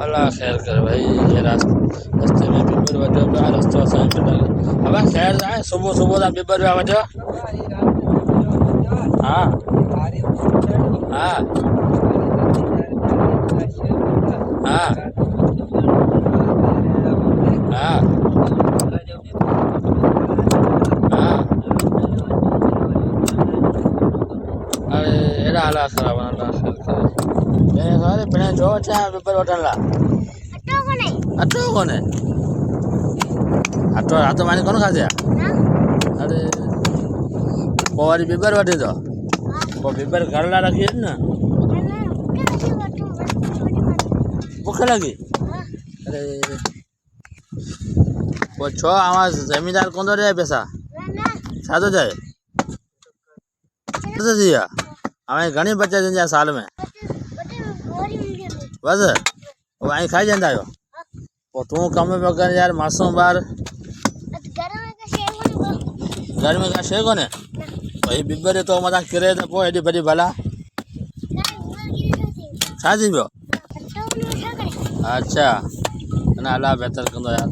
अल्लाह खैर करे भाई। ये रास्ते में बिबर वजो पिया रस्तो असां पे लगे। अब खैर जाए सुबह सुबह दा बिबर पिया वजो। हाँ हाँ हाँ हाँ हाँ। अरे एड़ा अल्लाह खराब अल्लाह खैर करे। मैं सारे बिना जो चाहे बिबर वठन ला अटो कोने अटो हाथ मानी कोन खा दिया। अरे पोरी बिबर वठी दो वो बिबर घर ला रखी है ना। भूख लगी। अरे वो छो आवाज जमींदार कौन रे पैसा सादो जाए तो दिया हमें घणी बचे दिन साल में बस वो आई खाई जाता हो वो तू कम पे कर यार मासूम बार घर में का शे कोने भाई बिबर तो मजा किरे तो पो एडी बड़ी भला साजी बो। अच्छा ना अल्लाह बेहतर कंदो यार।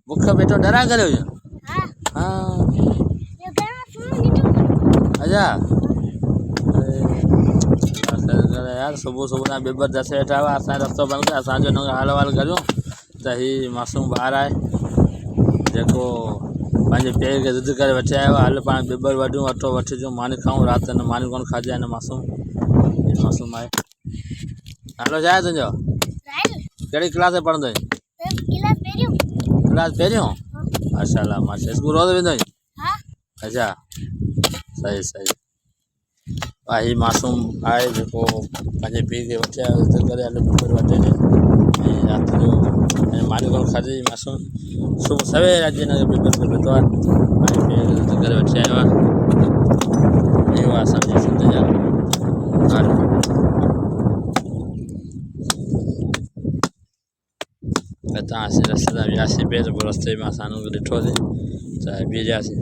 बुख बेटो डरा करे हो। हाँ अच्छा यार सुबह सुबह ना बिबर जैसे हटावा असां रस्तो बंद कर असां जो हाल वाल करूं त ही मासूम ॿार आहे जेको पंहिंजे पेर खे ज़िद करे वठी आयो आहे। हल पाण बिबर वढूं अटो वठी अचूं मानी खाऊं। राति हिन मानी कोन खाधी आहे हिन मासूम आहे। नालो छा आहे तुंहिंजो कहिड़ी क्लास में पढ़ंदो आहीं। क्लास पहिरियों माशाल्लाह माशा स्कूल रोज़ वेंदो आहीं। अच्छा सही सही। ही मासूम आहे जेको पंहिंजे पीउ खे वठी आयो ज़िद करे हल बिबर वठी अचे ऐं राति जो ऐं मानी कोन खाधी मासूम सुबुह सवेर अची हिन खे बिबर खे विधो आहे ऐं पीउ खे ज़िद करे वठी आयो आहे। इहो आहे असांजे सिंध जा हाल। हितां असीं रस्ते तां वियासीं ॿिए त पोइ रस्ते में असां हुनखे ॾिठोसीं त बीहासीं।